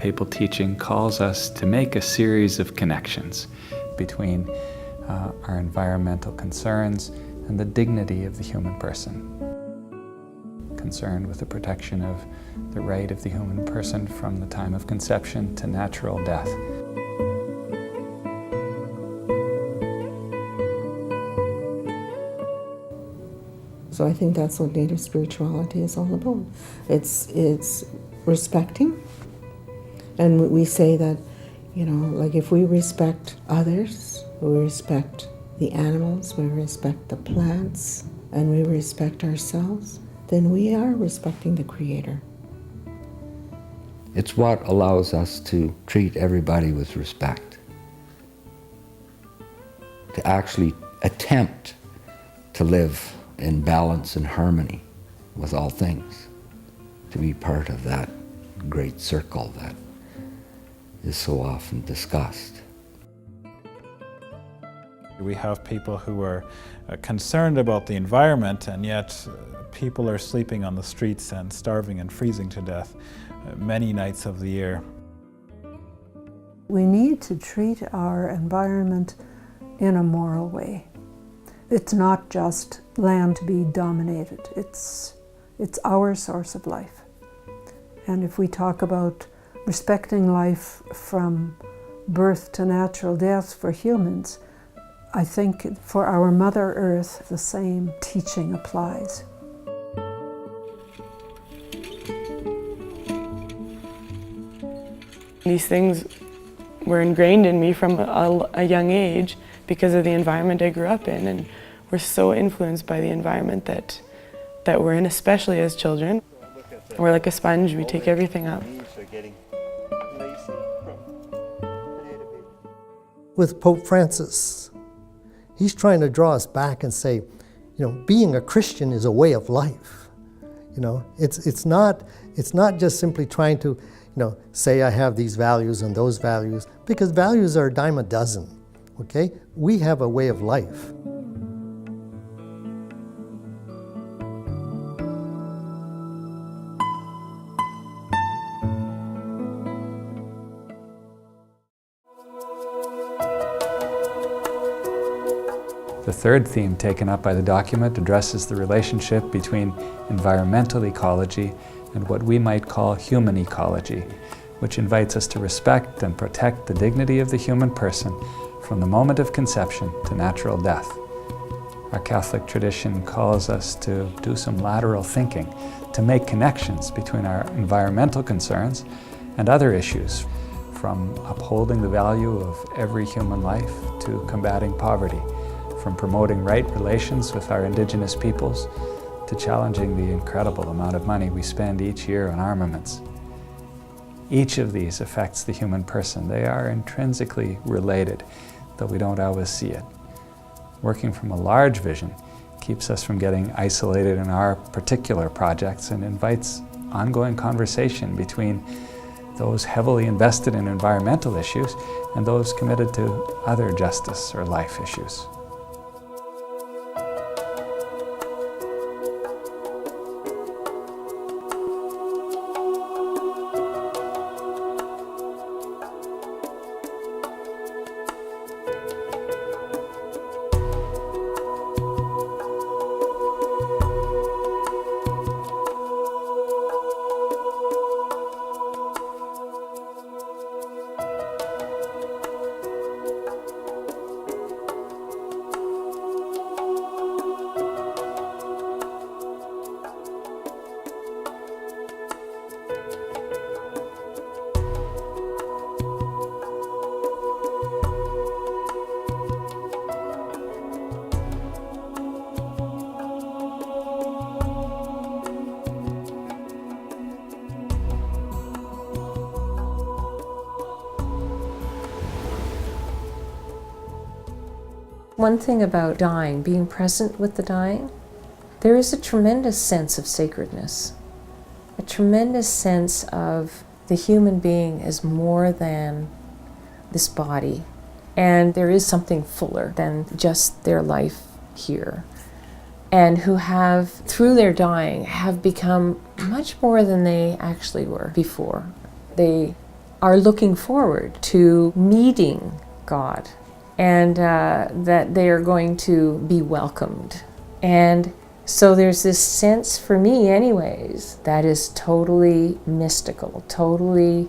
papal teaching calls us to make a series of connections between our environmental concerns and the dignity of the human person. Concerned with the protection of the right of the human person from the time of conception to natural death. So I think that's what native spirituality is all about. It's respecting, and we say that, you know, like if we respect others, we respect the animals, we respect the plants, and we respect ourselves, then we are respecting the Creator. It's what allows us to treat everybody with respect, to actually attempt to live in balance and harmony with all things, to be part of that great circle that is so often discussed. We have people who are concerned about the environment, and yet people are sleeping on the streets and starving and freezing to death many nights of the year. We need to treat our environment in a moral way. It's not just land to be dominated, it's our source of life. And if we talk about respecting life from birth to natural death for humans, I think for our Mother Earth the same teaching applies. These things were ingrained in me from a young age because of the environment I grew up in, and we're so influenced by the environment that we're in, especially as children. We're like a sponge, we take everything up. With Pope Francis, he's trying to draw us back and say, you know, being a Christian is a way of life. You know, it's not just simply trying to, you know, say I have these values and those values, because values are a dime a dozen, okay? We have a way of life. The third theme taken up by the document addresses the relationship between environmental ecology and what we might call human ecology, which invites us to respect and protect the dignity of the human person from the moment of conception to natural death. Our Catholic tradition calls us to do some lateral thinking, to make connections between our environmental concerns and other issues, from upholding the value of every human life to combating poverty, from promoting right relations with our Indigenous peoples to challenging the incredible amount of money we spend each year on armaments. Each of these affects the human person. They are intrinsically related, though we don't always see it. Working from a large vision keeps us from getting isolated in our particular projects and invites ongoing conversation between those heavily invested in environmental issues and those committed to other justice or life issues. One thing about dying, being present with the dying, there is a tremendous sense of sacredness, a tremendous sense of the human being is more than this body, and there is something fuller than just their life here, and who have, through their dying, have become much more than they actually were before. They are looking forward to meeting God, and that they are going to be welcomed. And so there's this sense, for me anyways, that is totally mystical, totally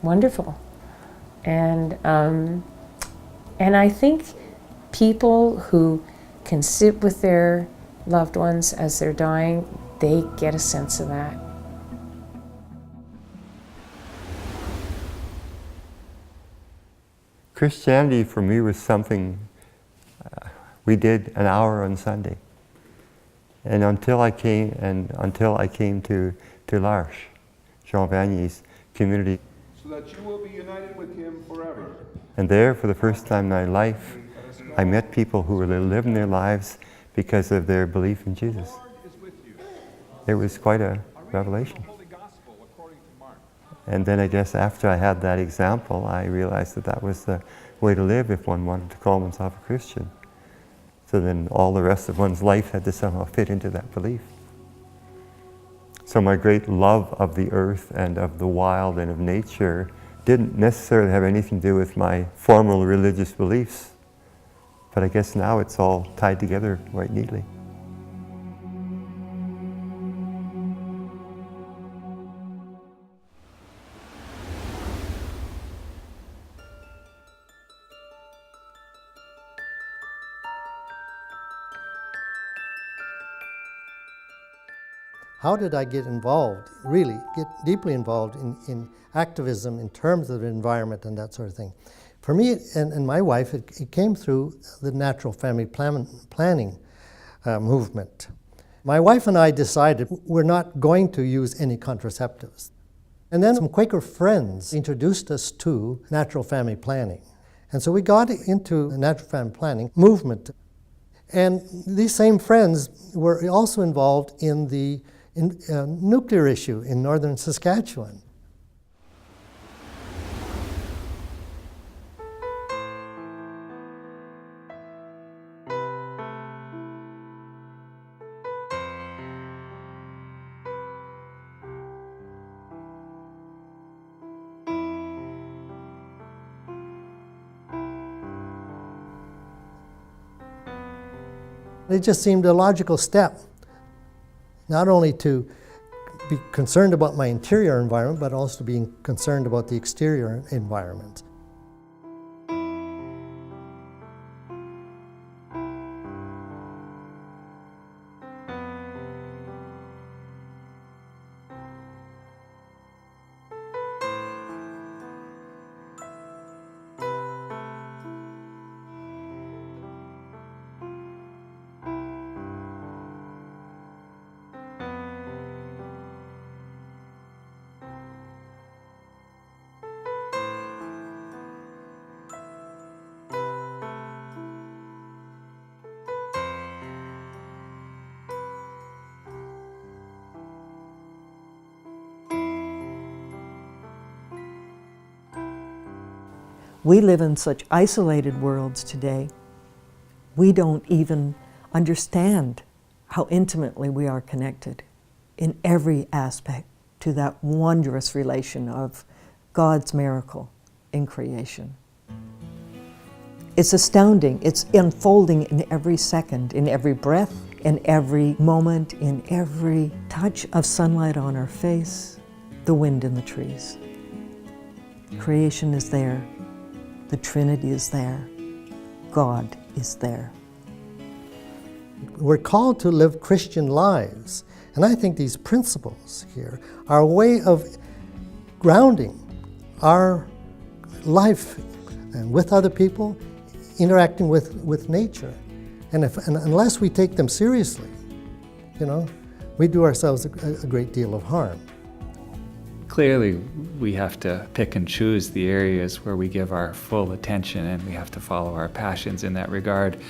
wonderful. And I think people who can sit with their loved ones as they're dying, they get a sense of that. Christianity for me was something we did an hour on Sunday, and until I came to L'Arche, Jean Vanier's community, so that you will be united with him forever. And there, for the first time in my life, I met people who were living their lives because of their belief in Jesus. It was quite a revelation. And then I guess after I had that example, I realized that that was the way to live if one wanted to call oneself a Christian. So then all the rest of one's life had to somehow fit into that belief. So my great love of the earth and of the wild and of nature didn't necessarily have anything to do with my formal religious beliefs. But I guess now it's all tied together quite neatly. How did I get involved, really get deeply involved in activism in terms of the environment and that sort of thing? For me and my wife, it came through the natural family planning movement. My wife and I decided we're not going to use any contraceptives. And then some Quaker friends introduced us to natural family planning. And so we got into the natural family planning movement. And these same friends were also involved in the nuclear issue in northern Saskatchewan. It just seemed a logical step, not only to be concerned about my interior environment, but also being concerned about the exterior environment. We live in such isolated worlds today. We don't even understand how intimately we are connected in every aspect to that wondrous relation of God's miracle in creation. It's astounding. It's unfolding in every second, in every breath, in every moment, in every touch of sunlight on our face, the wind in the trees. Creation is there. The Trinity is there. God is there. We're called to live Christian lives, and I think these principles here are a way of grounding our life and with other people, interacting with nature. And unless we take them seriously, we do ourselves a great deal of harm. Clearly, we have to pick and choose the areas where we give our full attention, and we have to follow our passions in that regard.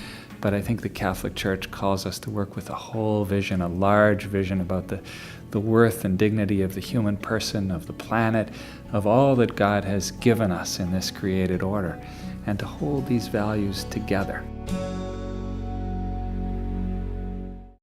But I think the Catholic Church calls us to work with a whole vision, a large vision about the worth and dignity of the human person, of the planet, of all that God has given us in this created order, and to hold these values together.